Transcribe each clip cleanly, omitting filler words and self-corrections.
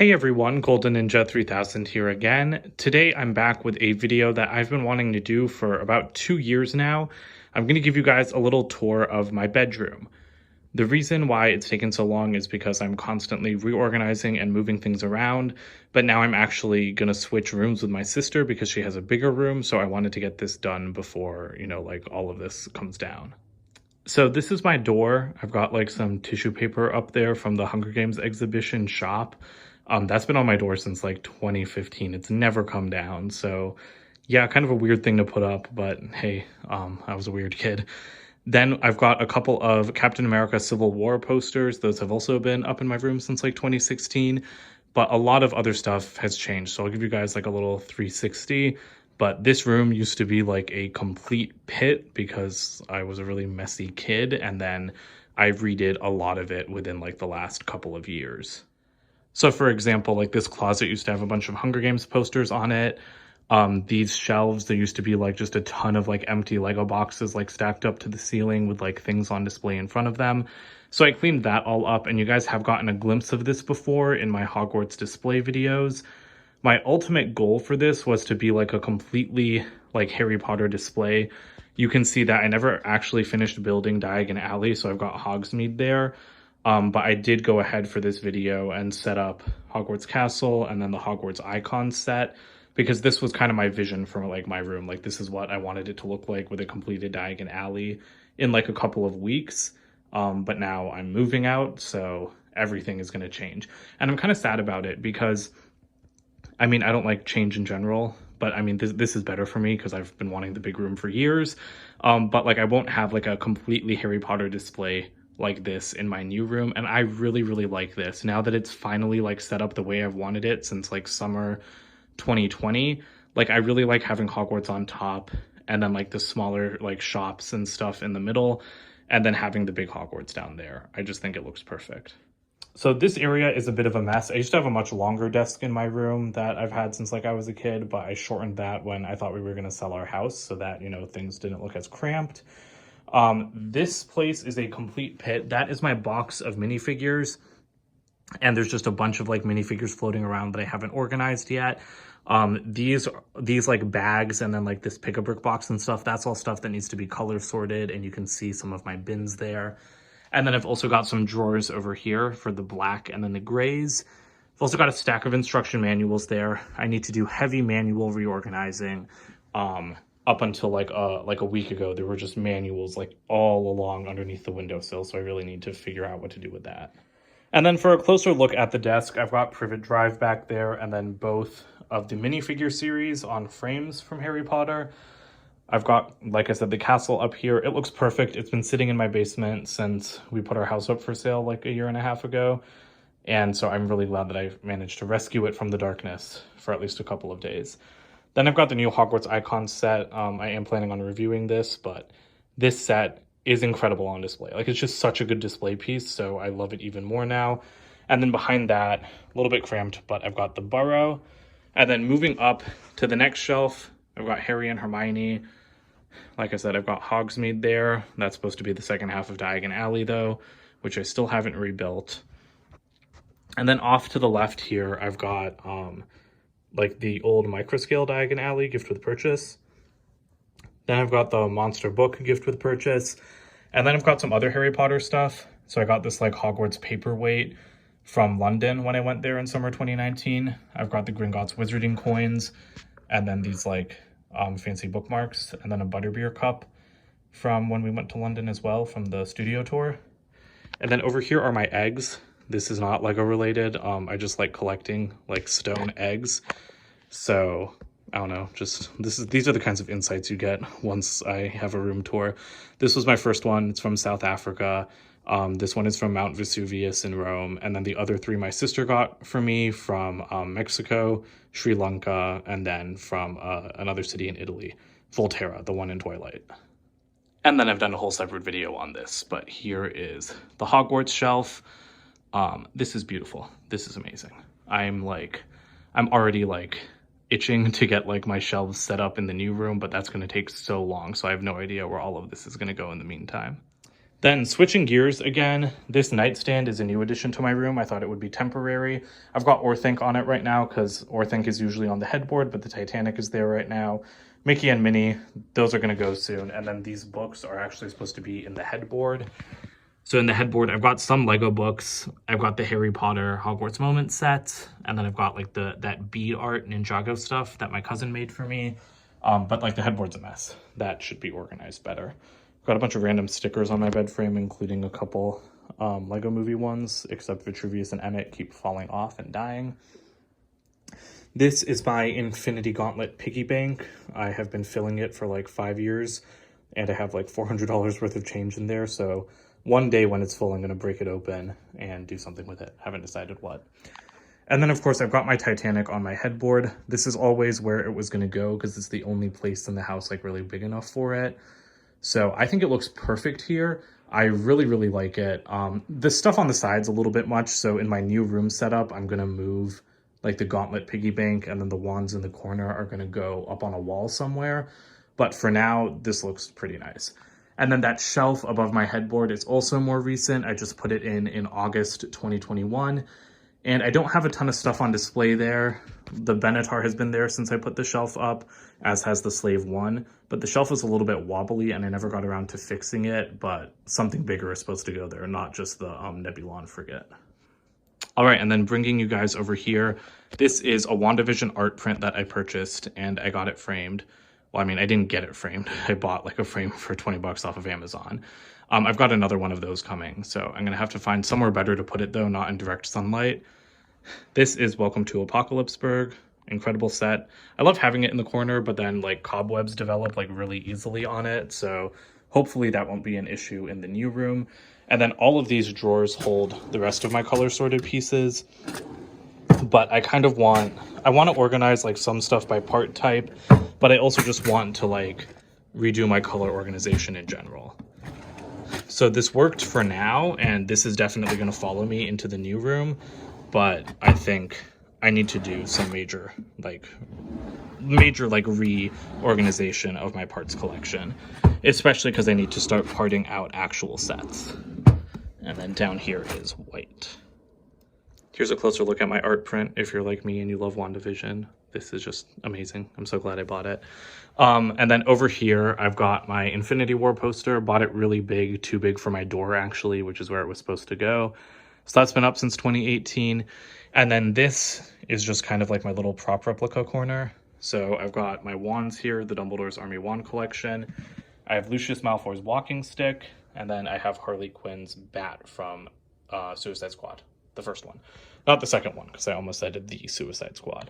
Hey everyone, Golden Ninja 3000 here again. Today I'm back with a video that I've been wanting to do for about 2 years now. I'm going to give you guys a little tour of my bedroom. The reason why it's taken so long is because I'm constantly reorganizing and moving things around, but now I'm actually going to switch rooms with my sister because she has a bigger room, so I wanted to get this done before, like all of this comes down. So this is my door. I've got like some tissue paper up there from the Hunger Games exhibition shop. That's been on my door since like 2015. It's never come down. So yeah, kind of a weird thing to put up, but hey, I was a weird kid. Then I've got a couple of Captain America Civil War posters. Those have also been up in my room since like 2016, but a lot of other stuff has changed. So I'll give you guys like a little 360. But this room used to be like a complete pit because I was a really messy kid. And then I redid a lot of it within like the last couple of years. So for example, like this closet used to have a bunch of Hunger Games posters on it. These shelves, there used to be like just a ton of like empty Lego boxes like stacked up to the ceiling with like things on display in front of them. So I cleaned that all up, and you guys have gotten a glimpse of this before in my Hogwarts display videos. My ultimate goal for this was to be like a completely like Harry Potter display. You can see that I never actually finished building Diagon Alley, so I've got Hogsmeade there. But I did go ahead for this video and set up Hogwarts Castle and then the Hogwarts icon set, because this was kind of my vision for like my room. Like this is what I wanted it to look like with a completed Diagon Alley in like a couple of weeks. But now I'm moving out, so everything is going to change. And I'm kind of sad about it because I mean, I don't like change in general, but I mean, this is better for me because I've been wanting the big room for years. But like I won't have like a completely Harry Potter display like this in my new room, and I really, really like this. Now that it's finally like set up the way I've wanted it since like summer 2020, like I really like having Hogwarts on top and then like the smaller like shops and stuff in the middle, and then having the big Hogwarts down there. I just think it looks perfect. So this area is a bit of a mess. I used to have a much longer desk in my room that I've had since like I was a kid, but I shortened that when I thought we were going to sell our house so that, things didn't look as cramped. This place is a complete pit. That is my box of minifigures. And there's just a bunch of like minifigures floating around that I haven't organized yet. These like bags and then like this pick-a-brick box and stuff, that's all stuff that needs to be color sorted, and you can see some of my bins there. And then I've also got some drawers over here for the black and then the grays. I've also got a stack of instruction manuals there. I need to do heavy manual reorganizing. Up until like a week ago, there were just manuals like all along underneath the windowsill, so I really need to figure out what to do with that. And then for a closer look at the desk, I've got Privet Drive back there, and then both of the minifigure series on frames from Harry Potter. I've got, like I said, the castle up here. It looks perfect. It's been sitting in my basement since we put our house up for sale like a year and a half ago. And so I'm really glad that I managed to rescue it from the darkness for at least a couple of days. Then I've got the new Hogwarts icon set. I am planning on reviewing this, but this set is incredible on display. Like, it's just such a good display piece, so I love it even more now. And then behind that, a little bit cramped, but I've got the Burrow. And then moving up to the next shelf, I've got Harry and Hermione. Like I said, I've got Hogsmeade there. That's supposed to be the second half of Diagon Alley, though, which I still haven't rebuilt. And then off to the left here, I've got like the old microscale Diagon Alley gift with purchase. Then I've got the monster book gift with purchase. And then I've got some other Harry Potter stuff. So I got this like Hogwarts paperweight from London when I went there in summer 2019. I've got the Gringotts Wizarding coins, and then these like fancy bookmarks, and then a butterbeer cup from when we went to London as well from the studio tour. And then over here are my eggs. This is not Lego related. I just like collecting like stone eggs. So I don't know, these are the kinds of insights you get once I have a room tour. This was my first one. It's from South Africa. This one is from Mount Vesuvius in Rome. And then the other three my sister got for me from Mexico, Sri Lanka, and then from another city in Italy, Volterra, the one in Twilight. And then I've done a whole separate video on this, but here is the Hogwarts shelf. This is beautiful. This is amazing. I'm already like itching to get like my shelves set up in the new room, but that's going to take so long. So I have no idea where all of this is going to go in the meantime. Then switching gears again, this nightstand is a new addition to my room. I thought it would be temporary. I've got Orthanc on it right now because Orthanc is usually on the headboard, but the Titanic is there right now. Mickey and Minnie, those are going to go soon. And then these books are actually supposed to be in the headboard. So in the headboard, I've got some Lego books. I've got the Harry Potter Hogwarts Moments set. And then I've got like that bead art Ninjago stuff that my cousin made for me. But like the headboard's a mess. That should be organized better. Got a bunch of random stickers on my bed frame, including a couple Lego Movie ones, except Vitruvius and Emmett keep falling off and dying. This is my Infinity Gauntlet piggy bank. I have been filling it for like 5 years, and I have like $400 worth of change in there. So one day when it's full, I'm going to break it open and do something with it. Haven't decided what. And then, of course, I've got my Titanic on my headboard. This is always where it was going to go because it's the only place in the house like really big enough for it. So I think it looks perfect here. I really, really like it. The stuff on the side's a little bit much. So in my new room setup, I'm going to move like the Gauntlet piggy bank, and then the wands in the corner are going to go up on a wall somewhere. But for now, this looks pretty nice. And then that shelf above my headboard is also more recent. I just put it in August 2021. And I don't have a ton of stuff on display there. The Benatar has been there since I put the shelf up, as has the Slave 1. But the shelf is a little bit wobbly, and I never got around to fixing it. But something bigger is supposed to go there, not just the Nebulon frigate. All right, and then bringing you guys over here. This is a WandaVision art print that I purchased, and I got it framed. Well, I mean, I didn't get it framed. I bought like a frame for 20 bucks off of Amazon. I've got another one of those coming, so I'm going to have to find somewhere better to put it, though, not in direct sunlight. This is Welcome to Apocalypseburg. Incredible set. I love having it in the corner, but then, like, cobwebs develop, like, really easily on it, so hopefully that won't be an issue in the new room. And then all of these drawers hold the rest of my color-sorted pieces, but I kind of want to organize, like, some stuff by part type, but I also just want to, like, redo my color organization in general. So this worked for now, and this is definitely going to follow me into the new room, but I think I need to do some major reorganization of my parts collection, especially because I need to start parting out actual sets. And then down here is white. Here's a closer look at my art print. If you're like me and you love WandaVision, this is just amazing. I'm so glad I bought it. And then over here, I've got my Infinity War poster. Bought it really big, too big for my door, actually, which is where it was supposed to go. So that's been up since 2018. And then this is just kind of like my little prop replica corner. So I've got my wands here, the Dumbledore's Army Wand collection. I have Lucius Malfoy's walking stick. And then I have Harley Quinn's bat from Suicide Squad, the first one. Not the second one, because I almost said the Suicide Squad.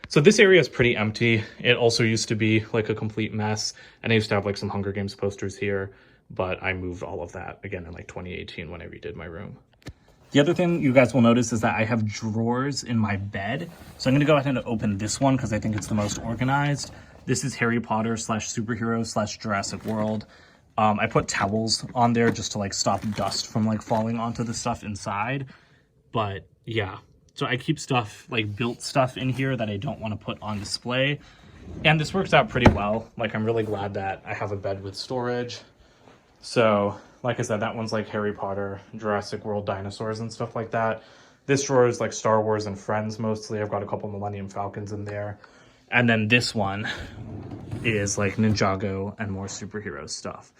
So this area is pretty empty. It also used to be like a complete mess. And I used to have like some Hunger Games posters here, but I moved all of that again in like 2018 when I redid my room. The other thing you guys will notice is that I have drawers in my bed. So I'm going to go ahead and open this one because I think it's the most organized. This is Harry Potter / superhero / Jurassic World. I put towels on there just to like stop dust from like falling onto the stuff inside. But yeah, so I keep stuff like built stuff in here that I don't want to put on display. And this works out pretty well. Like, I'm really glad that I have a bed with storage. So like I said, that one's like Harry Potter, Jurassic World, dinosaurs and stuff like that. This drawer is like Star Wars and Friends mostly. I've got a couple Millennium Falcons in there. And then this one is like Ninjago and more superhero stuff.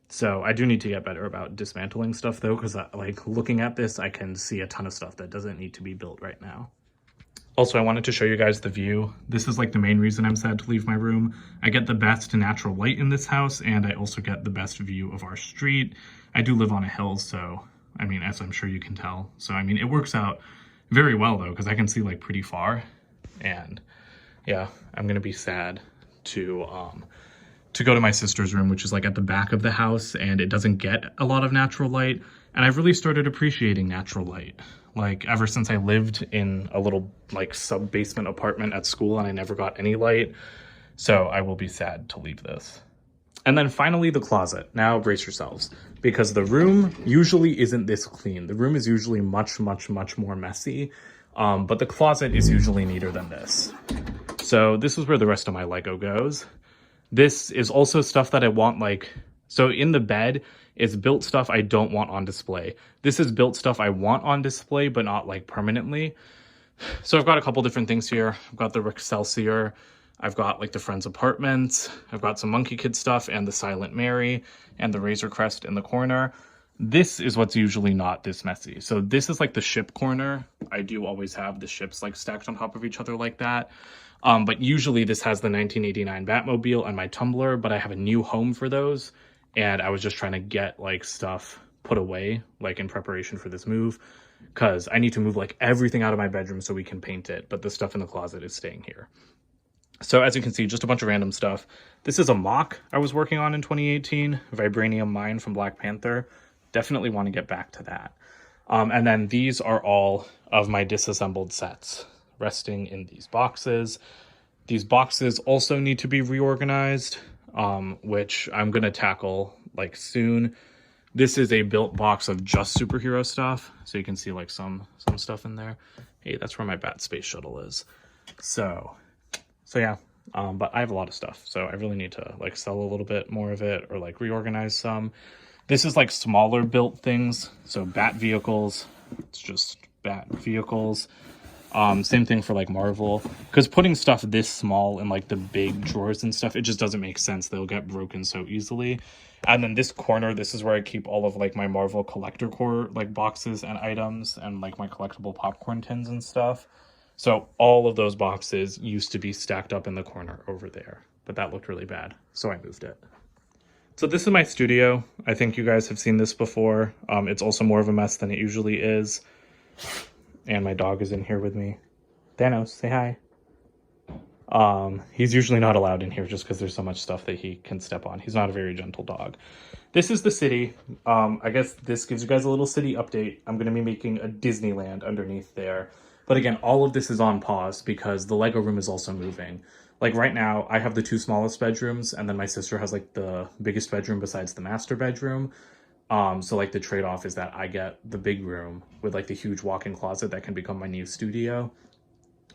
So I do need to get better about dismantling stuff though, because like looking at this, I can see a ton of stuff that doesn't need to be built right now. Also, I wanted to show you guys the view. This is like the main reason I'm sad to leave my room. I get the best natural light in this house, and I also get the best view of our street. I do live on a hill, so, I mean, as I'm sure you can tell. So, I mean, it works out very well though, because I can see like pretty far. And yeah, I'm gonna be sad to go to my sister's room, which is like at the back of the house, and it doesn't get a lot of natural light. And I've really started appreciating natural light. Like, ever since I lived in a little like sub-basement apartment at school and I never got any light. So I will be sad to leave this. And then finally the closet. Now brace yourselves, because the room usually isn't this clean. The room is usually much, much, much more messy. But the closet is usually neater than this. So this is where the rest of my Lego goes. This is also stuff that I want like So in the bed, it's built stuff I don't want on display. This is built stuff I want on display, but not like permanently. So I've got a couple different things here. I've got the Excelsior. I've got like the Friends Apartments. I've got some Monkey Kid stuff and the Silent Mary and the Razor Crest in the corner. This is what's usually not this messy. So this is like the ship corner. I do always have the ships like stacked on top of each other like that. But usually this has the 1989 Batmobile and my Tumblr, but I have a new home for those. And I was just trying to get like stuff put away, like in preparation for this move, because I need to move like everything out of my bedroom so we can paint it. But the stuff in the closet is staying here. So as you can see, just a bunch of random stuff. This is a mock I was working on in 2018, Vibranium Mine from Black Panther. Definitely want to get back to that. And then these are all of my disassembled sets resting in these boxes. These boxes also need to be reorganized, which I'm going to tackle like soon. This is a built box of just superhero stuff. So you can see like some stuff in there. Hey, that's where my Bat Space Shuttle is. So yeah, but I have a lot of stuff. So I really need to like sell a little bit more of it or like reorganize some. This is like smaller built things. So Bat vehicles, it's just Bat vehicles. Same thing for like Marvel, because putting stuff this small in like the big drawers and stuff, it just doesn't make sense. They'll get broken so easily. And then this corner, this is where I keep all of like my Marvel collector core like boxes and items and like my collectible popcorn tins and stuff. So all of those boxes used to be stacked up in the corner over there, but that looked really bad, so I moved it. So this is my studio. I think you guys have seen this before. It's also more of a mess than it usually is. And my dog is in here with me. Thanos, say hi. He's usually not allowed in here just because there's so much stuff that he can step on. He's not a very gentle dog. This is the city. I guess this gives you guys a little city update. I'm going to be making a Disneyland underneath there. But again, all of this is on pause because the Lego room is also moving. Like right now, I have the two smallest bedrooms, and then my sister has like the biggest bedroom besides the master bedroom. So like the trade-off is that I get the big room with like the huge walk-in closet that can become my new studio,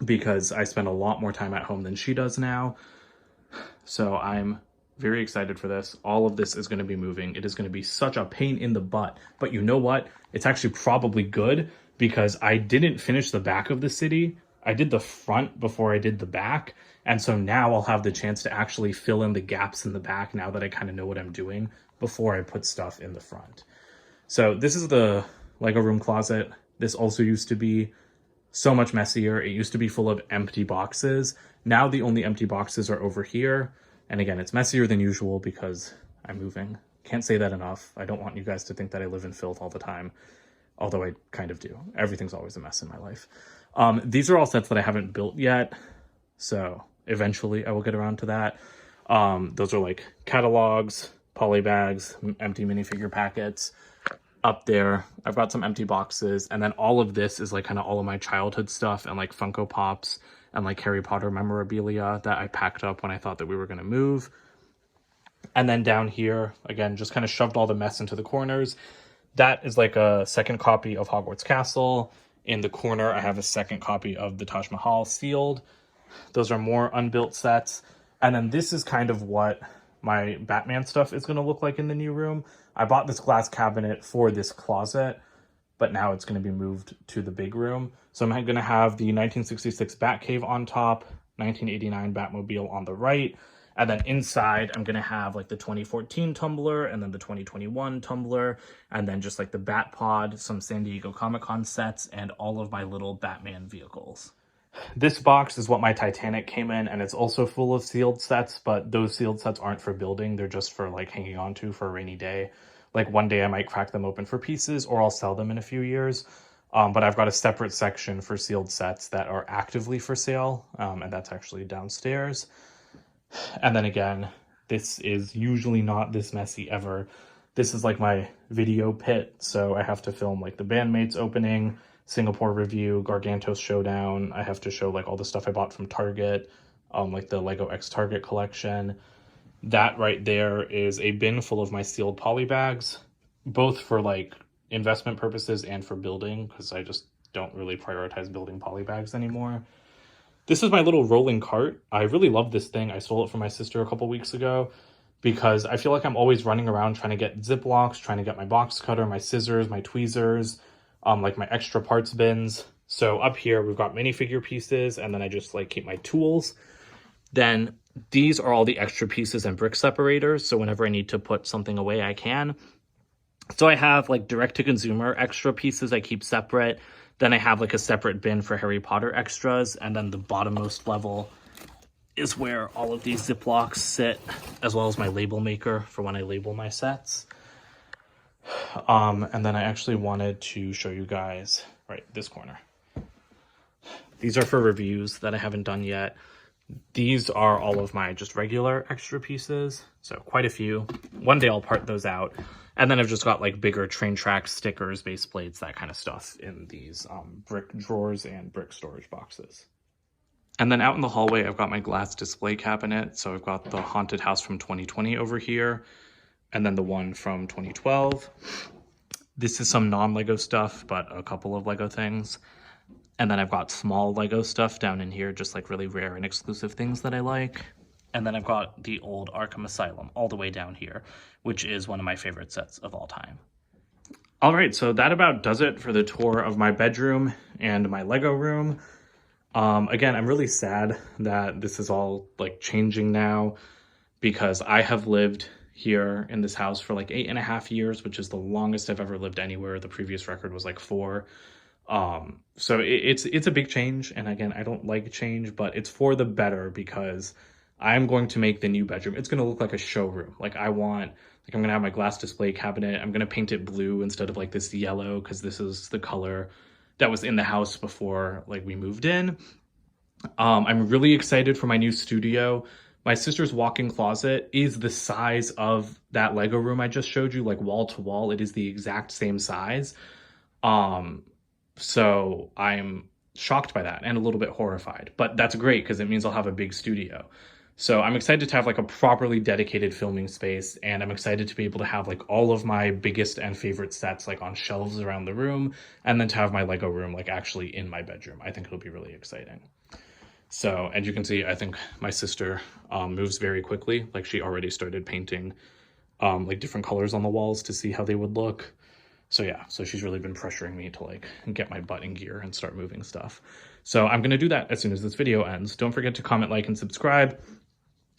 because I spend a lot more time at home than she does now. So I'm very excited for this. All of this is going to be moving. It is going to be such a pain in the butt, but you know what? It's actually probably good because I didn't finish the back of the city. I did the front before I did the back. And so now I'll have the chance to actually fill in the gaps in the back now that I kind of know what I'm doing before I put stuff in the front. So this is the Lego room closet. This also used to be so much messier. It used to be full of empty boxes. Now the only empty boxes are over here. And again, it's messier than usual because I'm moving. Can't say that enough. I don't want you guys to think that I live in filth all the time, although I kind of do. Everything's always a mess in my life. These are all sets that I haven't built yet, so eventually I will get around to that. Those are like catalogs, poly bags, empty minifigure packets. Up there, I've got some empty boxes, and then all of this is like kind of all of my childhood stuff and like Funko Pops and like Harry Potter memorabilia that I packed up when I thought that we were going to move. And then down here, again, just kind of shoved all the mess into the corners. That is like a second copy of Hogwarts Castle. In the corner, I have a second copy of the Taj Mahal sealed. Those are more unbuilt sets. And then this is kind of what my Batman stuff is going to look like in the new room. I bought this glass cabinet for this closet, but now it's going to be moved to the big room. So I'm going to have the 1966 Batcave on top, 1989 Batmobile on the right, and then inside I'm going to have like the 2014 Tumbler and then the 2021 Tumbler, and then just like the Bat Pod, some San Diego Comic-Con sets, and all of my little Batman vehicles. This box is what my Titanic came in, and it's also full of sealed sets, but those sealed sets aren't for building. They're just for like hanging on to for a rainy day. Like one day I might crack them open for pieces, or I'll sell them in a few years. But I've got a separate section for sealed sets that are actively for sale, and that's actually downstairs. And then again, this is usually not this messy ever. This is like my video pit, so I have to film like the Bandmates opening, Singapore review, Gargantos Showdown. I have to show like all the stuff I bought from Target, like the Lego X Target collection. That right there is a bin full of my sealed poly bags, both for like investment purposes and for building, because I just don't really prioritize building poly bags anymore. This is my little rolling cart. I really love this thing. I stole it from my sister a couple weeks ago. because I feel like I'm always running around trying to get Ziplocs, trying to get my box cutter, my scissors, my tweezers, like my extra parts bins. So up here, we've got minifigure pieces, and then I just like keep my tools. Then these are all the extra pieces and brick separators. So whenever I need to put something away, I can. So I have like direct to consumer extra pieces I keep separate. Then I have like a separate bin for Harry Potter extras. And then the bottommost level is where all of these Ziplocs sit, as well as my label maker for when I label my sets. And then I actually wanted to show you guys, right, this corner. These are for reviews that I haven't done yet. These are all of my just regular extra pieces, so quite a few. One day I'll part those out. And then I've just got like bigger train tracks, stickers, base plates, that kind of stuff in these brick drawers and brick storage boxes. And then out in the hallway, I've got my glass display cabinet. So I've got the haunted house from 2020 over here, and then the one from 2012. This is some non-Lego stuff, but a couple of Lego things. And then I've got small Lego stuff down in here, just like really rare and exclusive things that I like. And then I've got the old Arkham Asylum all the way down here, which is one of my favorite sets of all time. All right, so that about does it for the tour of my bedroom and my Lego room. Again, I'm really sad that this is all like changing now, because I have lived here in this house for like 8.5 years, which is the longest I've ever lived anywhere. The previous record was like 4. So it's a big change. And again, I don't like change, but it's for the better, because I'm going to make the new bedroom. It's going to look like a showroom. Like I'm going to have my glass display cabinet. I'm going to paint it blue instead of like this yellow, because this is the color that was in the house before like we moved in. I'm really excited for my new studio. My sister's walk-in closet is the size of that Lego room I just showed you, like wall to wall. It is the exact same size. So I'm shocked by that and a little bit horrified, but that's great because it means I'll have a big studio. So I'm excited to have like a properly dedicated filming space, and I'm excited to be able to have like all of my biggest and favorite sets like on shelves around the room, and then to have my Lego room like actually in my bedroom. I think it'll be really exciting. So, and you can see, I think my sister moves very quickly. Like she already started painting like different colors on the walls to see how they would look. So yeah, so she's really been pressuring me to like get my butt in gear and start moving stuff. So I'm going to do that as soon as this video ends. Don't forget to comment, like, and subscribe.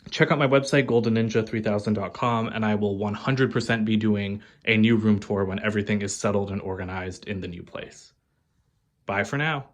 Check out my website, goldenninja3000.com, and I will 100% be doing a new room tour when everything is settled and organized in the new place. Bye for now.